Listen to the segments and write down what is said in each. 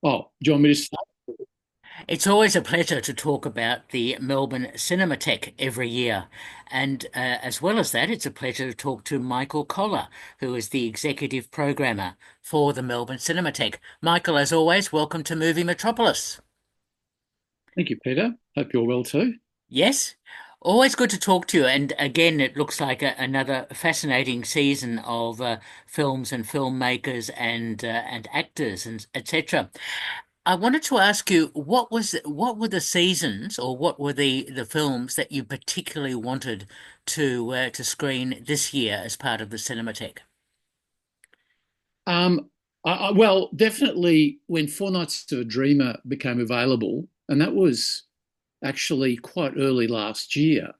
Oh, do you want me to start? It's always a pleasure to talk about the Melbourne Cinematheque every year. And as well as that, it's a pleasure to talk to Michael Koller, who is the executive programmer for the Melbourne Cinematheque. Michael, as always, welcome to Movie Metropolis. Thank you, Peter. Hope you're well too. Yes? Always good to talk to you. And again, it looks like another fascinating season of films and filmmakers and actors and etc. I wanted to ask you, what were the seasons or what were the films that you particularly wanted to screen this year as part of the Cinematheque? Um, well, definitely when Four Nights of a Dreamer became available, and that was actually quite early last year,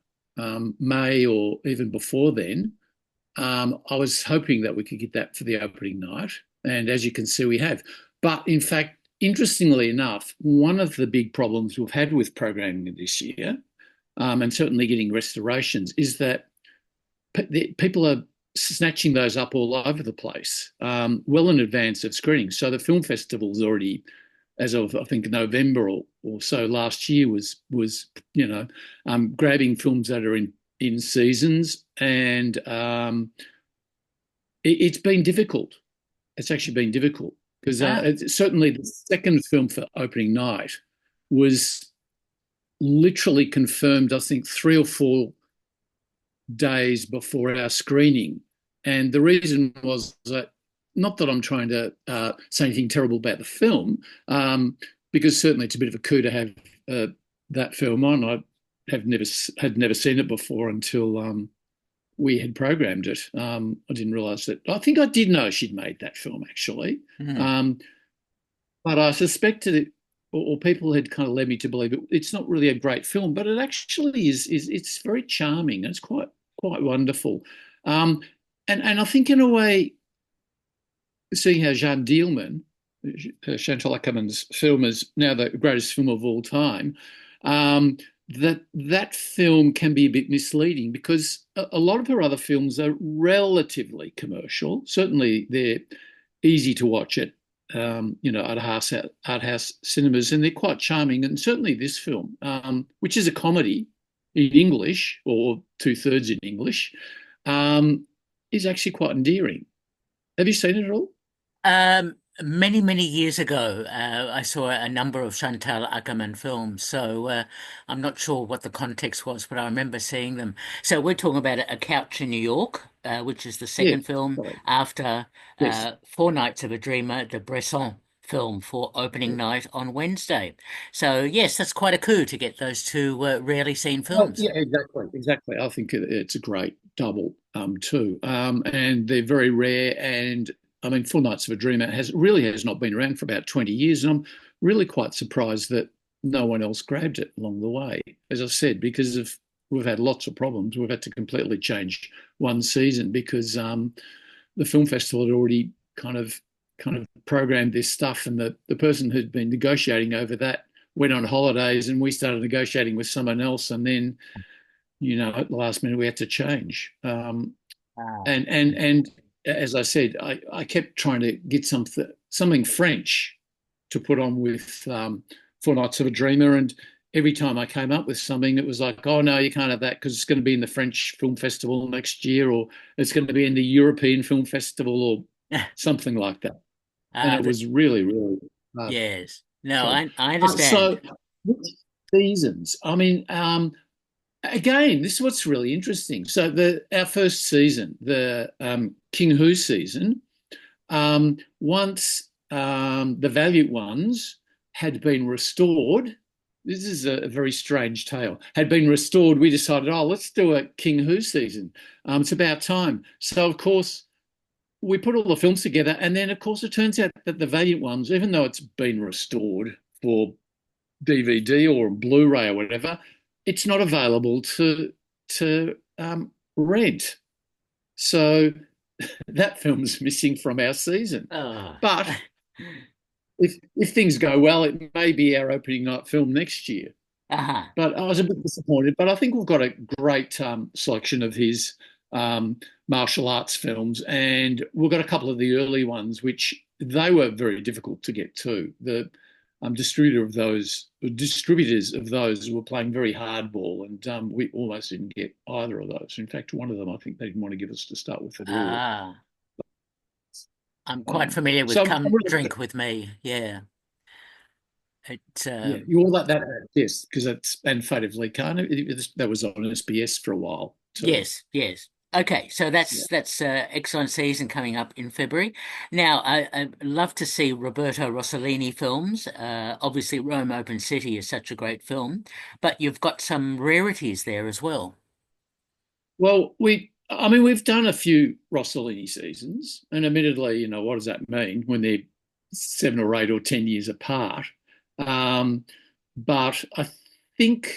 May or even before then, I was hoping that we could get that for the opening night. And as you can see, we have. But in fact, interestingly enough, one of the big problems we've had with programming this year, and certainly getting restorations, is that people are snatching those up all over the place, well in advance of screening. So the film festival's already, as of I think November or so last year, was grabbing films that are in seasons, and it's been difficult. It's actually been difficult because Ah, certainly the second film for opening night was literally confirmed, I think, 3 or 4 days before our screening. And the reason was that, not that I'm trying to say anything terrible about the film, because certainly it's a bit of a coup to have that film on. I had never seen it before until we had programmed it. I didn't realise that. I think I did know she'd made that film actually, hmm. um, but I suspected it, or people had kind of led me to believe it's not really a great film, but it actually is. It's very charming. It's quite wonderful, um, and I think in a way, seeing how Jeanne Dielman, Chantal Ackerman's film, is now the greatest film of all time, that film can be a bit misleading because a lot of her other films are relatively commercial. Certainly, they're easy to watch at art house cinemas, and they're quite charming. And certainly, this film, which is a comedy in English or two-thirds in English, um, is actually quite endearing. Have you seen it at all? Many years ago, I saw a number of Chantal Ackerman films, so I'm not sure what the context was, but I remember seeing them. So we're talking about A Couch in New York, which is the Yes, second film sorry. after Yes. Four Nights of a Dreamer, the Bresson film for opening night on Wednesday. So yes, that's quite a coup to get those two rarely seen Well, films. yeah, exactly, exactly. I think it's a great double, too, and they're very rare. And I mean, Four Nights of a Dreamer has not been around for about 20 years, and I'm really quite surprised that no one else grabbed it along the way. As I said, because of we've had lots of problems, we've had to completely change one season because the film festival had already kind of programmed this stuff, and the person who'd been negotiating over that went on holidays, and we started negotiating with someone else, and then at the last minute we had to change. Ah. And as I said, I kept trying to get something French to put on with Four Nights of a Dreamer, and every time I came up with something, it was like, oh no, you can't have that because it's going to be in the French Film Festival next year, or it's going to be in the European Film Festival, or something like that. And Uh, it th- was really, really hard. yes. No, Sorry. I understand. So seasons. I mean, again, this is what's really interesting. So our first season, the King Hu season, once the Valiant ones had been restored. This is a very strange tale. Had been restored, we decided, oh, let's do a King Hu season. It's about time. So of course we put all the films together, and then of course it turns out that the Valiant ones, even though it's been restored for DVD or Blu-ray or whatever, it's not available to rent. So that film's missing from our season. Oh. But if things go well, it may be our opening night film next year. Uh-huh. But I was a bit disappointed. But I think we've got a great selection of his martial arts films, and we've got a couple of the early ones, which they were very difficult to get to. The distributors of those were playing very hardball, and we almost didn't get either of those. In fact, one of them I think they didn't want to give us to start with at all. Ah, I'm quite familiar with So I'm Come really, Drink With Me. Yeah. It yeah, you all that yes, because that's and Fate of Lee Khan. That was on SBS for a while too. Yes, yes. Okay, so Yeah. that's excellent season coming up in February. Now, I love to see Roberto Rossellini films. Obviously, Rome Open City is such a great film, but you've got some rarities there as well. Well, I mean, we've done a few Rossellini seasons, and admittedly, what does that mean when they're 7 or 8 or 10 years apart? Um, but I think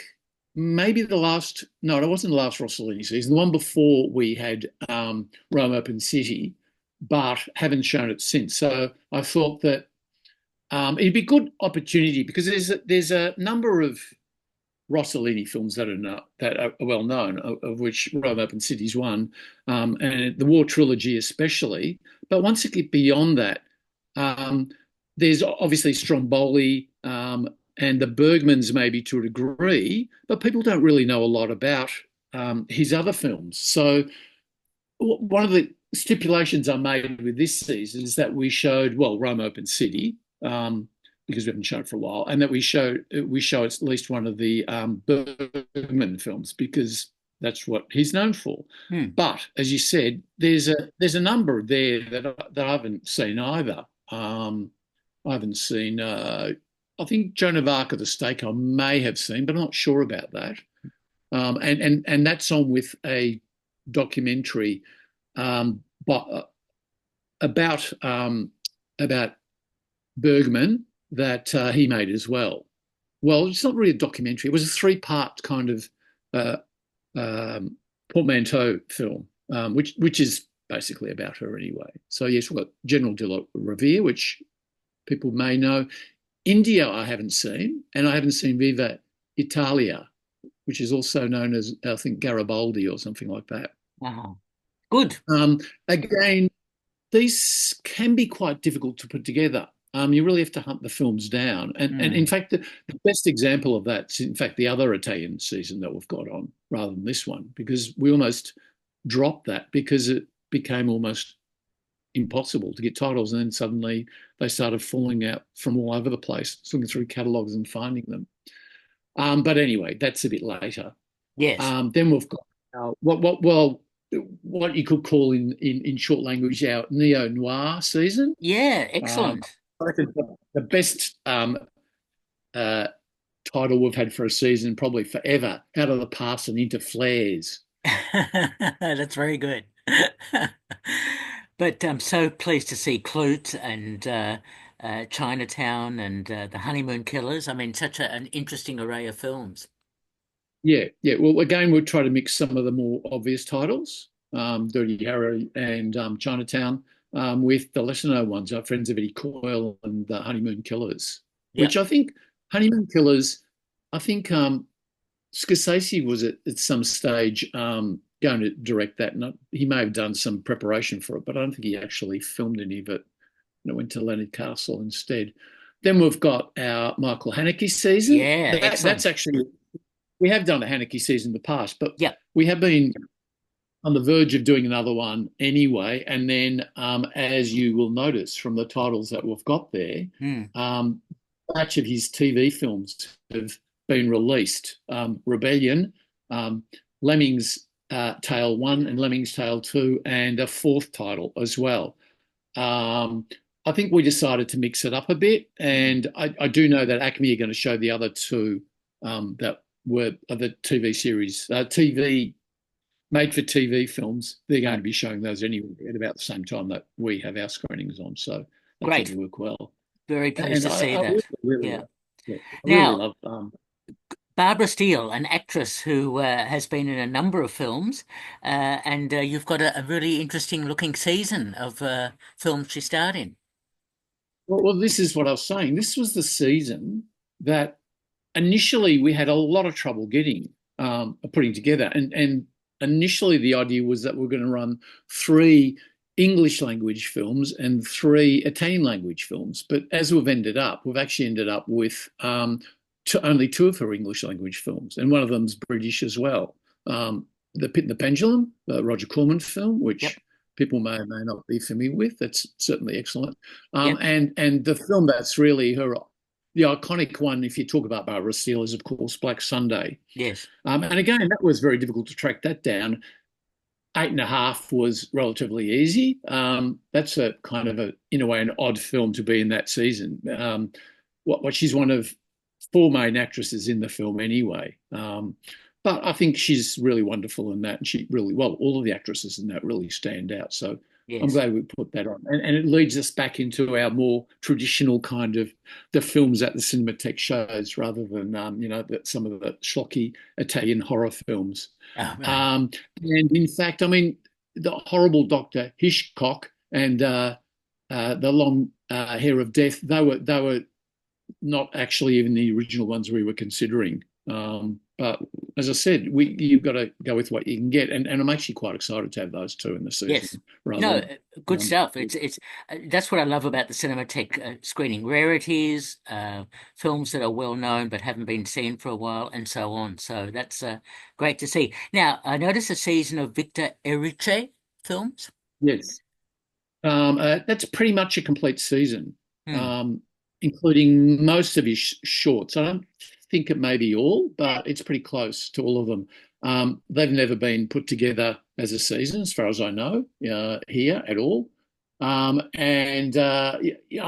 maybe no, it wasn't the last Rossellini season, the one before we had Rome Open City, but haven't shown it since. So I thought that it'd be a good opportunity because there's a number of Rossellini films that are well known, of which Rome Open City is one, and the War Trilogy especially. But once you get beyond that, um, there's obviously Stromboli and the Bergmans maybe to a degree, but people don't really know a lot about his other films. So one of the stipulations I made with this season is that we showed, well, Rome Open City, because we haven't shown it for a while, and that we show at least one of the Bergman films because that's what he's known for. Hmm. But as you said, there's a number there that I haven't seen either. I haven't seen. I think Joan of Arc of the Stake I may have seen, but I'm not sure about that. And that's on with a documentary but about Bergman that he made as well. Well, it's not really a documentary. It was a three-part kind of uh, portmanteau film, which is basically about her anyway. So yes, we've got General de la Revere, which people may know. India, I haven't seen, and I haven't seen Viva Italia, which is also known as I think Garibaldi or something like that. Uh-huh. Good. Again, these can be quite difficult to put together. You really have to hunt the films down. And in Hmm. fact, the best example of that's in fact the other Italian season that we've got on rather than this one, because we almost dropped that because it became almost impossible to get titles. And then suddenly they started falling out from all over the place, looking through catalogues and finding them. But anyway, that's a bit later. Yes. Then we've got what you could call in short language our neo noir season. Yeah, Um, excellent. I reckon the best uh, title we've had for a season probably forever, Out of the Past and Into Flares. That's very good. But I'm so pleased to see Clute and Chinatown and The Honeymoon Killers. I mean, such an interesting array of films. Yeah, yeah. Well, again, we'll try to mix some of the more obvious titles, Dirty Harry and Chinatown, with the lesser known ones, our friends of Eddie Coyle and the Honeymoon Killers, which Yep. I think Honeymoon Killers, I think Scorsese was at some stage going to direct that, and he may have done some preparation for it, but I don't think he actually filmed any of it. It went to Leonard Castle instead. Then we've got our Michael Haneke season. Yeah, That's excellent. actually we have done a Haneke season in the past, but Yep. we have been on the verge of doing another one anyway. And then, as you will notice from the titles that we've got there, Hmm. a batch of his TV films have been released. Rebellion, Lemmings Tale 1 and Lemmings Tale 2, and a fourth title as well. Um, I think we decided to mix it up a bit, and I do know that Acme are going to show the other two that were the TV series, TV made for TV films. They're going Right. to be showing those anyway at about the same time that we have our screenings on. So that should Great. work well. Very pleased And to see I really, that. really Yeah. love, yeah, I really Now, love. Barbara Steele, an actress who has been in a number of films, and you've got a really interesting looking season of films she starred in. Well, this is what I was saying. This was the season that initially we had a lot of trouble getting putting together, and initially the idea was that we're going to run three English language films and 3 Italian language films. But as we've actually ended up with only 2 of her English language films, and one of them's British as well. The Pit and the Pendulum, the Roger Corman film, Yep. which people may or may not be familiar with. That's certainly excellent. Yep. And the film that's really the iconic one, if you talk about Barbara Steele, is of course Black Sunday. Yes. And again, that was very difficult to track that down. 8.5 was relatively easy. That's a kind of in a way, an odd film to be in that season. What she's one of 4 main actresses in the film anyway. But I think she's really wonderful in that, and all of the actresses in that really stand out. So I'm Yes. glad we put that on, and it leads us back into our more traditional kind of the films at the Cinematheque shows, rather than some of the schlocky Italian horror films. Oh, right. Um, and in fact, I mean, the horrible Doctor Hitchcock and the long hair of death, they were not actually even the original ones we were considering. But as I said, you've got to go with what you can get, and I'm actually quite excited to have those 2 in the Yes. season rather No, than. good Um, stuff. It's that's what I love about the Cinematheque screening: rarities, films that are well known but haven't been seen for a while, and so on. So that's great to see. Now, I noticed a season of Victor Erice films. yes, that's pretty much a complete season, Hmm. um, including most of his shorts. I don't think it may be all, but it's pretty close to all of them. They've never been put together as a season, as far as I know, here at all. And I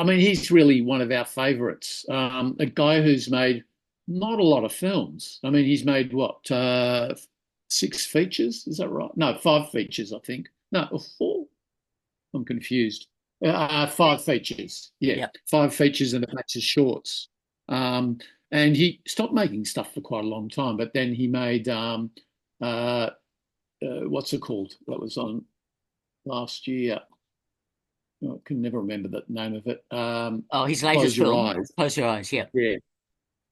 mean, he's really one of our favourites. A guy who's made not a lot of films. I mean, he's made what, 6 features? Is that right? No, 5 features, I think. No, or 4. I'm confused. 5 features. Yeah, Yep. 5 features and a batch of shorts. Um, and he stopped making stuff for quite a long time, but then he made uh, what's it called? That was on last year. Oh, I can never remember the name of it. Oh, his latest Close Your film, Eyes. Close Your Eyes. Yep. Yeah,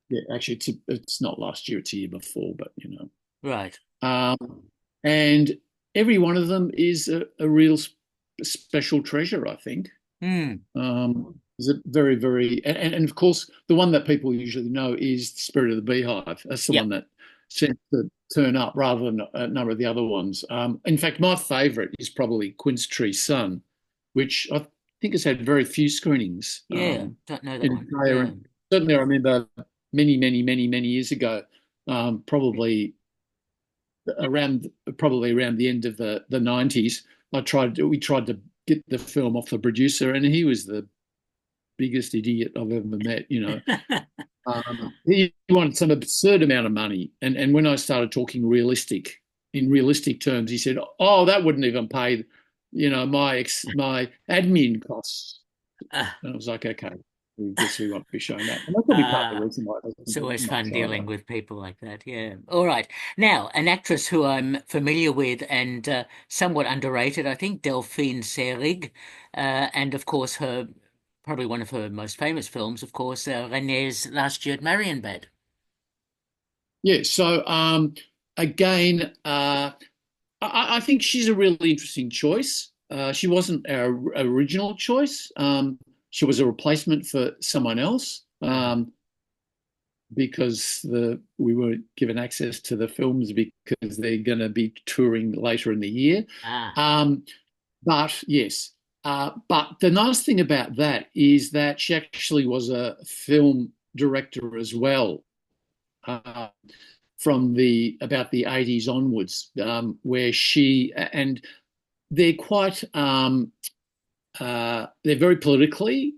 yeah. Actually, it's not last year; it's a year before. But Right. and every one of them is a real special treasure, I think. Hmm. Is it very, very, and of course, the one that people usually know is the Spirit of the Beehive. That's the Yep. one that seems to turn up rather than a number of the other ones. In fact, my favourite is probably Quince Tree Sun, which I think has had very few screenings Yeah. Don't know that in one. Australia. Yeah. And certainly, I remember many, many, many, many years ago, probably around the end of the 90s, we tried to get the film off the producer, and he was the biggest idiot I've ever met. He wanted some absurd amount of money, and when I started talking in realistic terms, he said, "Oh, that wouldn't even pay, my admin costs." Ah, And I was like, "Okay, we guess we won't be showing that." And that could be part of the ah. reason why it It's doesn't always much fun dealing either. with people like that. Yeah. All right. Now, an actress who I'm familiar with and somewhat underrated, I think, Delphine Seyrig, and of course probably one of her most famous films, of course, Renée's Last Year at Marienbad. Yeah. So again, I think she's a really interesting choice. She wasn't our original choice. She was a replacement for someone else, Right. because we were given access to the films because they're going to be touring later in the year. Ah, Um, but yes, but the nice thing about that is that she actually was a film director as well. Uh, from about the 80s onwards, where she and they're quite they're very politically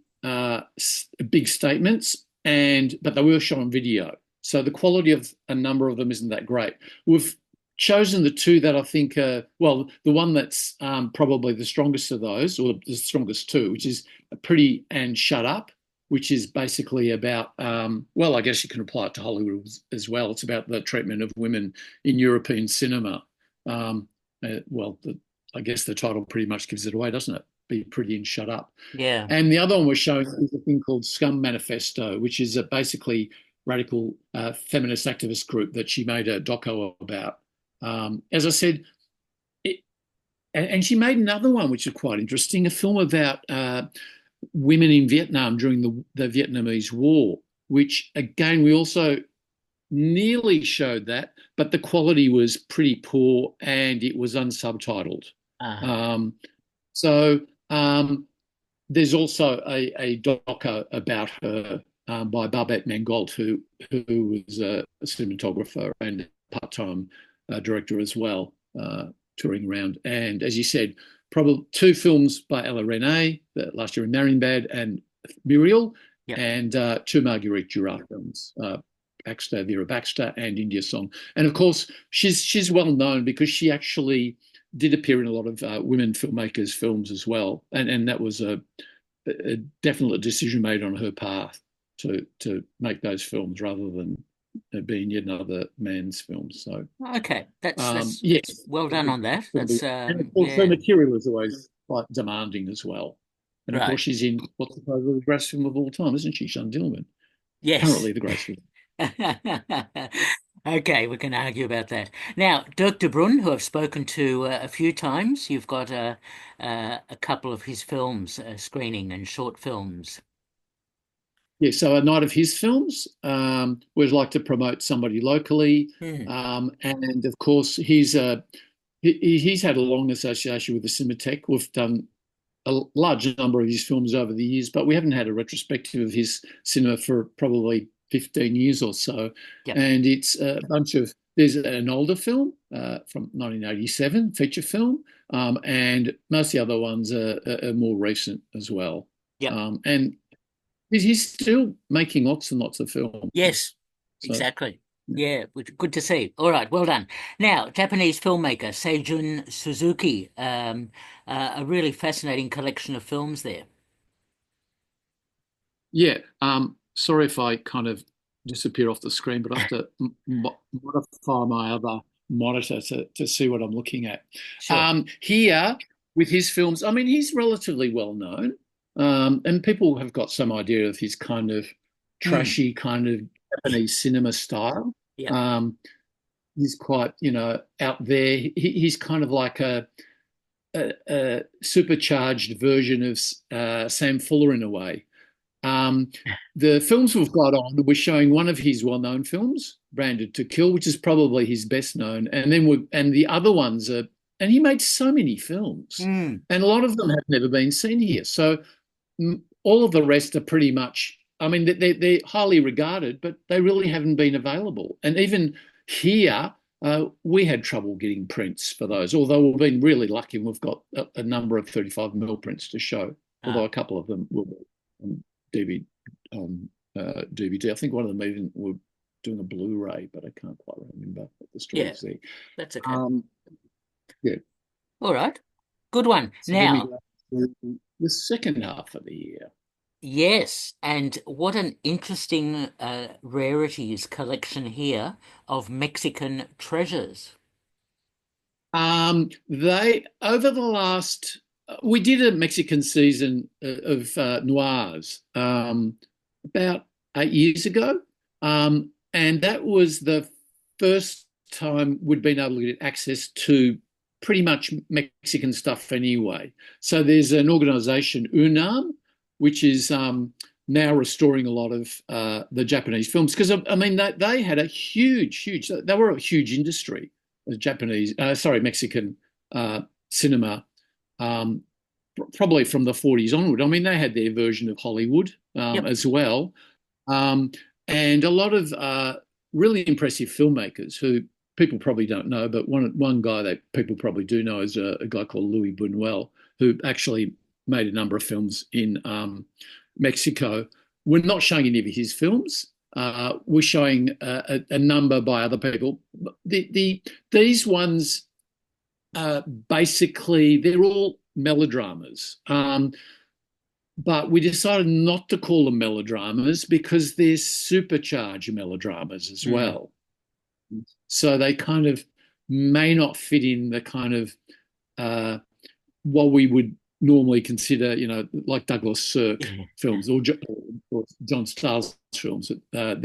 big statements, but they were shot on video, so the quality of a number of them isn't that great. We've chosen the 2 that I think well, the one that's probably the strongest of those, or the strongest 2, which is Pretty and Shut Up, which is basically about well, I guess you can apply it to Hollywood as well. It's about the treatment of women in European cinema. Well, I guess the title pretty much gives it away, doesn't it? Be Pretty and Shut Up. yeah. And the other one we're showing is a thing called Scum Manifesto, which is a basically radical feminist activist group that she made a doco about. As I said, it, and she made another one which is quite interesting, a film about women in Vietnam during the Vietnamese War, which again we also nearly showed that, but the quality was pretty poor and it was unsubtitled. Ah, Um, so there's also a doco about her by Babette Mangolt, who was a cinematographer and part-time director as well, touring around. And as you said, probably two films by Ella Renee, last year in Marienbad and Muriel, yep. and two Marguerite Duras films, Baxter, Vera Baxter, and India Song. And of course, she's well known because she actually did appear in a lot of women filmmakers' films as well, and that was a definite decision made on her part to make those films rather than being yet another man's film. So Okay, yes, that's well done on that. That's and of course her yeah, material is always quite demanding as well. And of course right. she's in what's supposedly the greatest film of all time, isn't she, Sean Dillman? Yes. Currently the greatest film. Okay, we can argue about that. Now, Dirk de Brun, who I've spoken to a few times, you've got a couple of his films screening and short films. Yeah, so a night of his films. We'd like to promote somebody locally, Hmm. and of course he's had a long association with the Cinematheque. We've done a large number of his films over the years, but we haven't had a retrospective of his cinema for probably 15 years or so. Yep. And it's a bunch of, there's an older film from 1987, feature film, and most of the other ones are more recent as well. Yep. And he's still making lots and lots of films. Yes, So, exactly. yeah. Yeah, which good to see. All right, well done. Now, Japanese filmmaker Seijun Suzuki, a really fascinating collection of films there. Yeah. Sorry if I kind of disappear off the screen, but I have to modify my other monitor to see what I'm looking at. Sure. Here, with his films, I mean, he's relatively well known, and people have got some idea of his kind of Hmm. trashy kind of Japanese cinema style. Yep. Um, he's quite, out there. He's kind of like a supercharged version of Sam Fuller in a way. Um, the films we've got on, we're showing one of his well-known films, Branded to Kill, which is probably his best known, and then and the other ones are, and he made so many films, Hmm. and a lot of them have never been seen here. So all of the rest are pretty much, I mean, they're highly regarded, but they really haven't been available. And even here, we had trouble getting prints for those, although we've been really lucky and we've got a number of 35 prints to show, although Ah, a couple of them will be on DVD. DVD. I think one of them even were doing a Blu-ray, but I can't quite remember what the yeah, story's there. that's okay. Um, yeah. All right. Good one. So then we Now, go to the second half of the year. yes, and what an interesting rarities collection here of Mexican treasures. They over the last we did a Mexican season of noirs about 8 years ago, and that was the first time we'd been able to get access to pretty much Mexican stuff anyway. So there's an organisation UNAM, which is now restoring a lot of the Japanese films because I mean they had a huge they were a huge industry Japanese, sorry, Mexican cinema, um, probably from the 40s onward. I mean, they had their version of Hollywood Yep. as well. Um, and a lot of really impressive filmmakers who people probably don't know, but one guy that people probably do know is a guy called Louis Buñuel, who actually made a number of films in Mexico. We're not showing any of his films. We're showing a number by other people. These ones basically they're all melodramas, but we decided not to call them melodramas because they're supercharged melodramas as Hmm. well. So they kind of may not fit in the kind of uh, what we would normally consider, like Douglas Sirk Yeah. films or John Starr's films. They're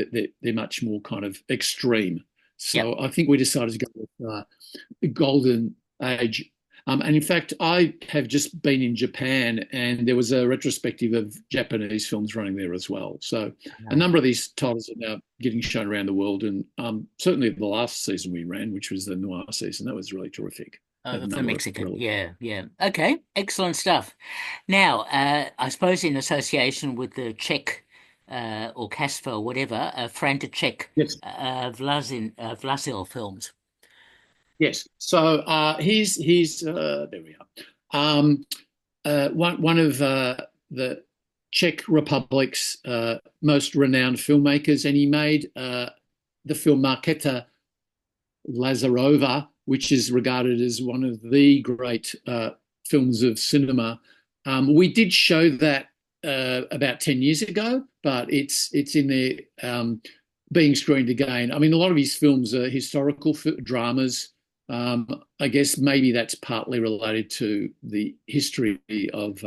much more kind of extreme. Yep. So I think we decided to go with the golden age. And in fact, I have just been in Japan, and there was a retrospective of Japanese films running there as well. So a Uh, number of these titles are now getting shown around the world, and certainly the last season we ran, which was the noir season, that was really terrific. Had a the number of Mexican. really. Yeah, yeah. Okay, excellent stuff. Now, I suppose in association with the Czech or Casper or whatever, František Yes. Vlasil films. Yes. So he's there we are. One of the Czech Republic's most renowned filmmakers, and he made the film Markéta Lazarova, which is regarded as one of the great films of cinema. We did show that about 10 years ago, but it's in there being screened again. I mean, a lot of his films are historical dramas. I guess maybe that's partly related to the history of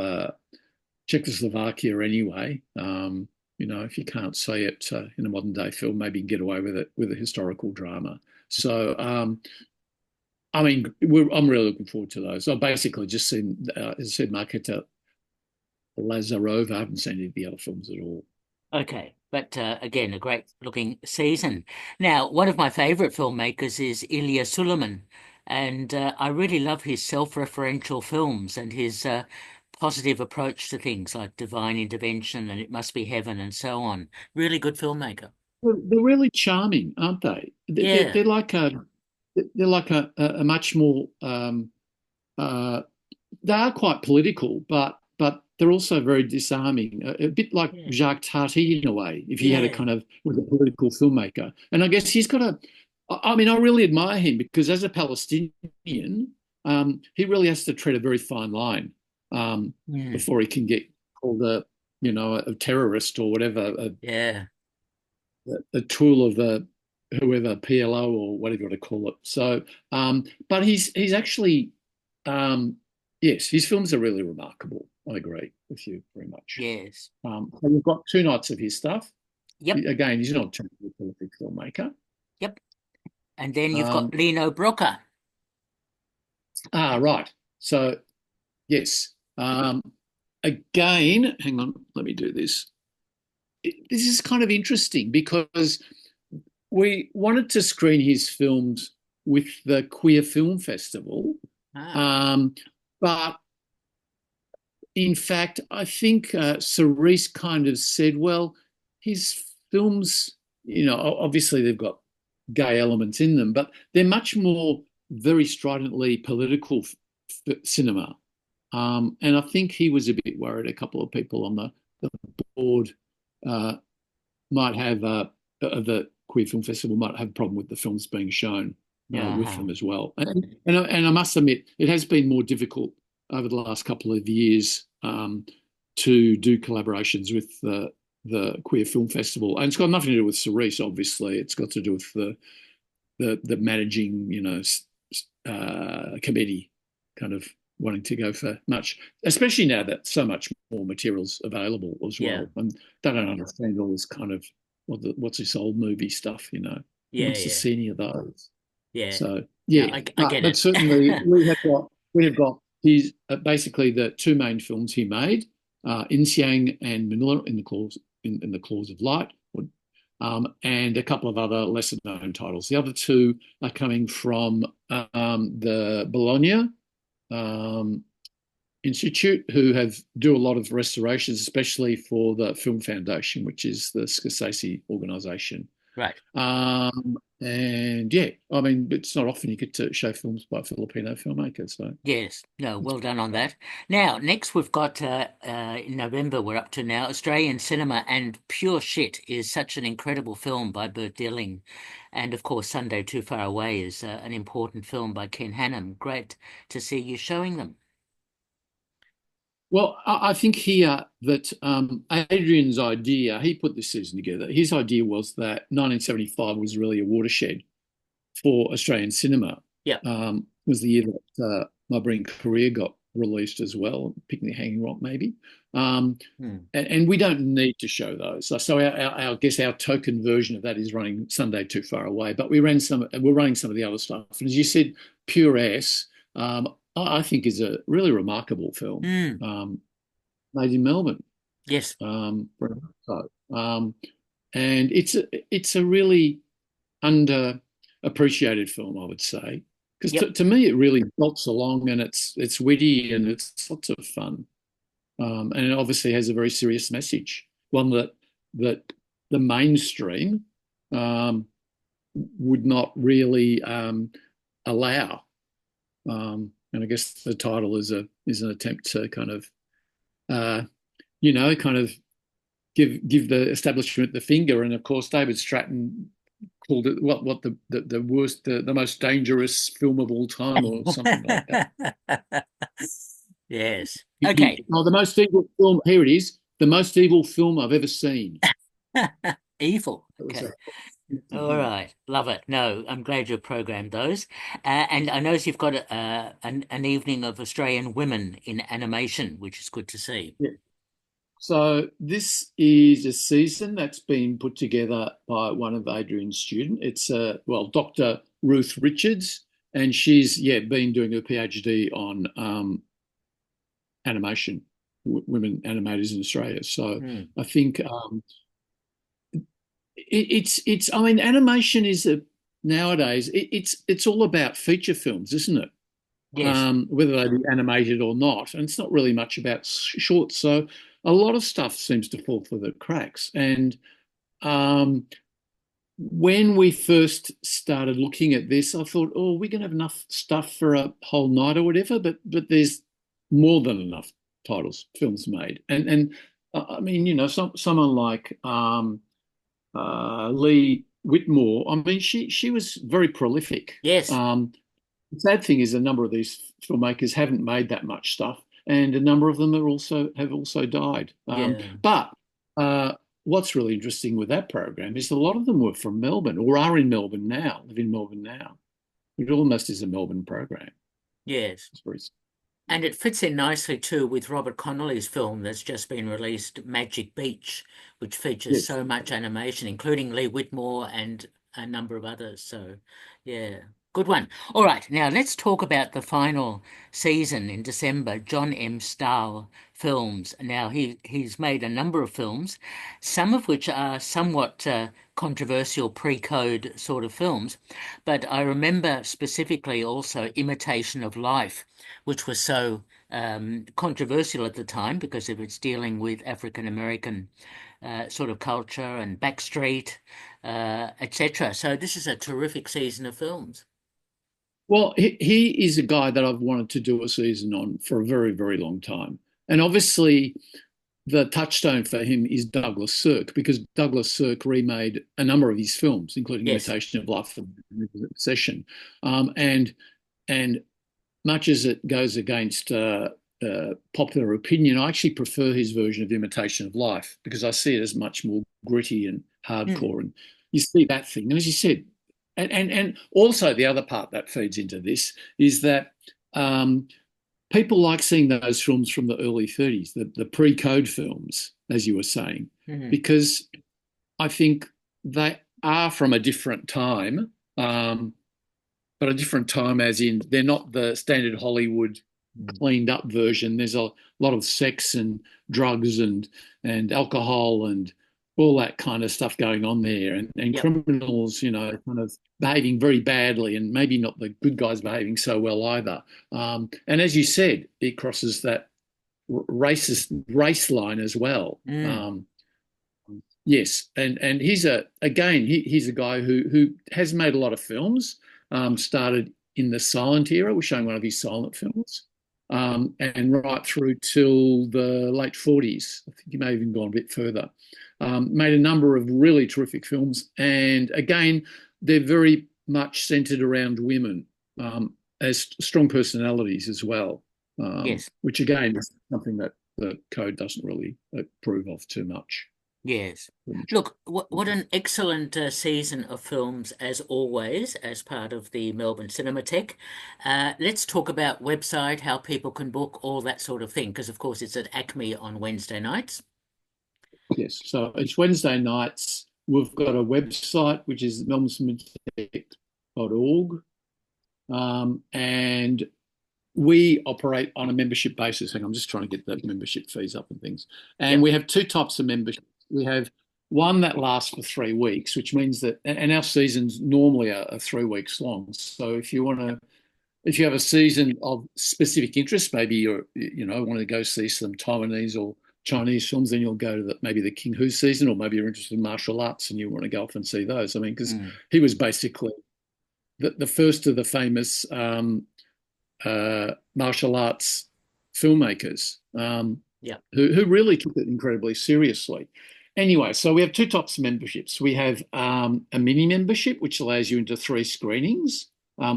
Czechoslovakia anyway. If you can't see it in a modern day film, maybe you can get away with it with a historical drama. So, I mean, I'm really looking forward to those. I've basically just seen, as I said, Marketa Lazarova. I haven't seen any of the other films at all. Okay, but again, a great looking season. Now, one of my favorite filmmakers is Ilya Suleiman, and I really love his self-referential films and his positive approach to things like divine intervention and It Must Be Heaven and so on. Really good filmmaker. They're really charming, aren't they? Yeah, They're like a much more uh, they are quite political, but they're also very disarming. A bit like yeah, Jacques Tati in a way, if he had a yeah, kind of was a political filmmaker. And I guess he's got a. I mean, I really admire him because as a Palestinian, he really has to tread a very fine line mm, before he can get called a terrorist or whatever, yeah, a tool of the whoever PLO or whatever you want to call it. So, but he's actually, yes, his films are really remarkable. I agree with you very much. yes, So we've got two nights of his stuff. yep, Again, he's not a prolific filmmaker. yep. And then you've got Um, Lino Brocca. right. So yes. Again, hang on, let me do this. This is kind of interesting because we wanted to screen his films with the Queer Film Festival, Ah, um, but in fact, I think Cerise kind of said, well, his films, obviously they've got gay elements in them, but they're much more very stridently political cinema. And I think he was a bit worried a couple of people on the board uh, might have the Queer Film Festival might have a problem with the films being shown with yeah, them as well. And I must admit, it has been more difficult over the last couple of years to do collaborations with the Queer Film Festival, and it's got nothing to do with Cerise. Obviously, it's got to do with the managing, committee kind of wanting to go for much, especially now that so much more materials available as yeah, well. And they don't understand all this kind of what's this old movie stuff, Who yeah, wants to yeah, see any of those? yeah. So No, yeah, I get but it. certainly we have got his basically the two main films he made, Insiang and Manila in the Claws of Light, and a couple of other lesser known titles. The other two are coming from the Bologna um, Institute, who do a lot of restorations, especially for the Film Foundation, which is the Scorsese organisation. Right. And yeah, I mean, it's not often you get to show films by Filipino filmmakers. So Yes. No, well done on that. Now, next we've got in November we're up to now Australian cinema and Pure Shit is such an incredible film by Bert Dilling. And of course, Sunday Too Far Away is an important film by Ken Hannem. Great to see you showing them. well, I think here that Adrian's idea, he put this season together. His idea was that 1975 was really a watershed for Australian cinema. Yeah. Was the year that My Breen Career got released as well, Picnic Hanging Rock maybe. Um, Hmm. and we don't need to show those. So I guess our token version of that is running Sunday Too Far Away. But we're running some of the other stuff. And as you said, Pure S. I think is a really remarkable film, Mm, made in Melbourne. yes. Very much so. And it's a really underappreciated film, I would say, because Yep. to me it really bolts along and it's witty and it's lots of fun, and it obviously has a very serious message, one that the mainstream um, would not really allow. And I guess the title is an attempt to kind of uh, kind of give the establishment the finger. And of course, David Stratton called it what the worst, the most dangerous film of all time, or something like that. Yes. Okay. Oh, the most evil film. Here it is. The most evil film I've ever seen. Evil. That was Okay. a All him. right. Love it. No, I'm glad you programmed those. And I notice you've got an evening of Australian women in animation, which is good to see. Yeah. So this is a season that's been put together by one of Adrian's students. It's Dr. Ruth Richards, and she's been doing a PhD on animation, women animators in Australia. So Hmm. I think it's. I mean, animation is nowadays it's all about feature films, isn't it? Yes. Whether they be animated or not, and it's not really much about shorts. So a lot of stuff seems to fall through the cracks. And um, when we first started looking at this, I thought, oh, we're going to have enough stuff for a whole night or whatever. But there's more than enough films made. And I mean, someone like Lee Whitmore. I mean, she was very prolific. Yes. Um, the sad thing is a number of these filmmakers haven't made that much stuff, and a number of them have also died. Yeah. But what's really interesting with that program is a lot of them were from Melbourne or are in Melbourne now, live in Melbourne now. It almost is a Melbourne program. Yes. It's very, And it fits in nicely too with Robert Connolly's film that's just been released, Magic Beach, which features yes. so much animation, including Lee Whitmore and a number of others. So, yeah, good one. All right, now let's talk about the final season in December, John M. Stahl Films. Now, he's made a number of films, some of which are somewhat controversial pre-code sort of films, but I remember specifically also Imitation of Life, which was so controversial at the time because of its dealing with African American sort of culture and Backstreet, etc. So this is a terrific season of films. Well, he is a guy that I've wanted to do a season on for a very, very long time. And obviously, the touchstone for him is Douglas Sirk, because Douglas Sirk remade a number of his films, including Yes. Imitation of Life and Session. And much as it goes against popular opinion, I actually prefer his version of Imitation of Life because I see it as much more gritty and Mm. hardcore. And you see that thing. And as you said, and also the other part that feeds into this is that um, people like seeing those films from the early 30s, the pre-code films, as you were saying, Mm. because I think they are from a different time, but a different time as in they're not the standard Hollywood cleaned up version. There's a lot of sex and drugs and alcohol and all that kind of stuff going on there, and Yep. criminals, kind of behaving very badly, and maybe not the good guys behaving so well either. And as you said, it crosses that racist race line as well. Mm. Yes, and he's a guy who has made a lot of films. Started in the silent era, was showing one of his silent films, and right through till the late 40s. I think he may have even gone a bit further. Made a number of really terrific films, and again, they're very much centered around women as strong personalities as well, Yes. which again is something that the code doesn't really approve of too much. Yes. Look, what an excellent season of films as always, as part of the Melbourne Cinematheque. Let's talk about website, how people can book, all that sort of thing, because of course it's at Acme on Wednesday nights. Yes, so it's Wednesday nights. We've got a website which is melbournecinematheque.org, and we operate on a membership basis. Hang on, I'm just trying to get the membership fees up and things. And Yep. we have two types of membership. We have one that lasts for 3 weeks, which means that, and our seasons normally are 3 weeks long. So if you have a season of specific interest, maybe want to go see some Taiwanese or Chinese films, then you'll go to maybe the King Hu season, or maybe you're interested in martial arts and you want to go off and see those. I mean, because Mm. he was basically the first of the famous martial arts filmmakers Yep. who really took it incredibly seriously. Anyway, so we have two types of memberships. We have a mini membership, which allows you into three screenings,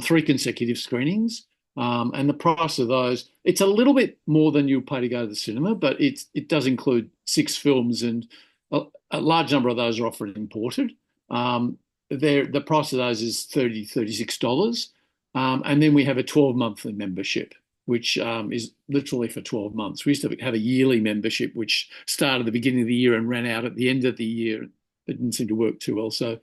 three consecutive screenings. And the price of those, it's a little bit more than you'll pay to go to the cinema, but it does include six films, and a large number of those are often imported. The price of those is $36. And then we have a 12-monthly membership, which is literally for 12 months. We used to have a yearly membership, which started at the beginning of the year and ran out at the end of the year. It didn't seem to work too well. So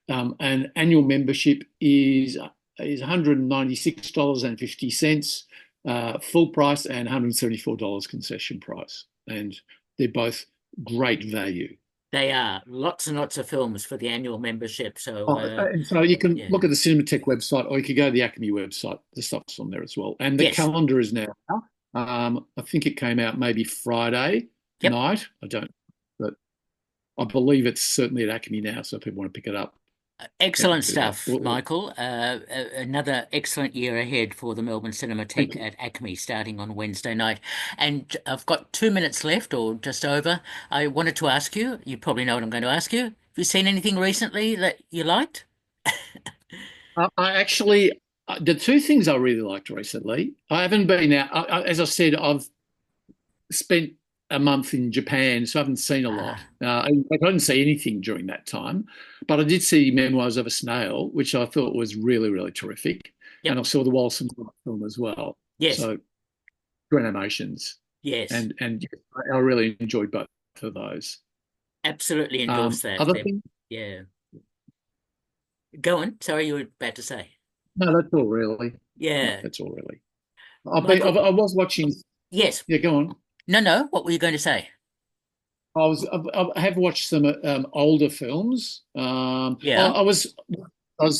an annual membership is $196.50 full price, and $174 concession price. And they're both great value. They are lots and lots of films for the annual membership. So, And so you can yeah. look at the Cinematheque website, or you could go to the Acme website. The stuff's on there as well. And the Yes. calendar is now out. I think it came out maybe Friday Yep. night. I don't, but I believe it's certainly at Acme now. So if people want to pick it up, they can Excellent pick it up. stuff, Michael. Another excellent year ahead for the Melbourne Thank Cinematheque you. at Acme starting on Wednesday night. And I've got 2 minutes left, or just over. I wanted to ask you, you probably know what I'm going to ask you. Have you seen anything recently that you liked? I actually, the two things I really liked recently, I haven't been out. As I said, I've spent a month in Japan, so I haven't seen a lot. Ah, I didn't see anything during that time, but I did see Memoirs of a Snail, which I thought was really, really terrific. And yep. I saw the Walson film as well. Yes. So good animations, Yes. and I really enjoyed both of those. Absolutely endorse that. Other thing, Yeah. Go on. Sorry, you were about to say. no, that's all really. No, Yeah. that's all really. Michael. I was watching. Yes. Yeah, go on. No, no. What were you going to say? I have watched some older films. Yeah. I was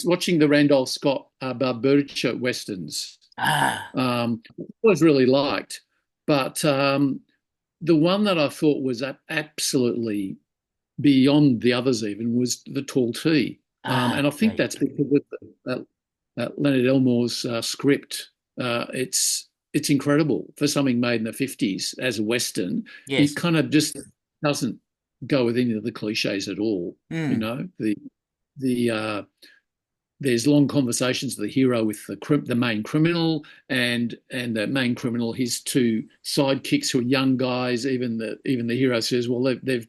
watching the Randolph Scott Barbaricha westerns. Ah, I was really liked, but the one that I thought was absolutely beyond the others even was The Tall Tea, and I think great. that's because of Leonard Elmore's script. It's incredible for something made in the 50s as a western. It Yes. kind of just doesn't go with any of the cliches at all. You Mm, know, the there's long conversations of the hero with the main criminal, and the main criminal, his two sidekicks who are young guys. Even the hero says, well, they're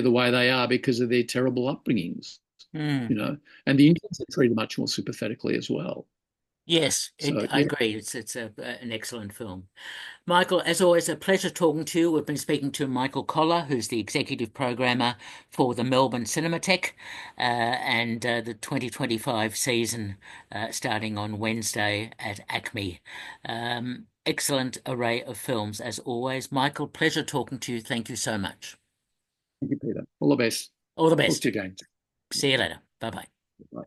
the way they are because of their terrible upbringings. mm. And the Indians are treated much more sympathetically as well. Yes, So I yeah, agree. It's an excellent film. Michael, as always, a pleasure talking to you. We've been speaking to Michael Koller, who's the executive programmer for the Melbourne Cinematheque, and the 2025 season starting on Wednesday at Acme. Excellent array of films, as always. Michael, pleasure talking to you. Thank you so much. thank you, Peter. All the best. All the Talk best. to you again. See you later. Bye bye. Bye.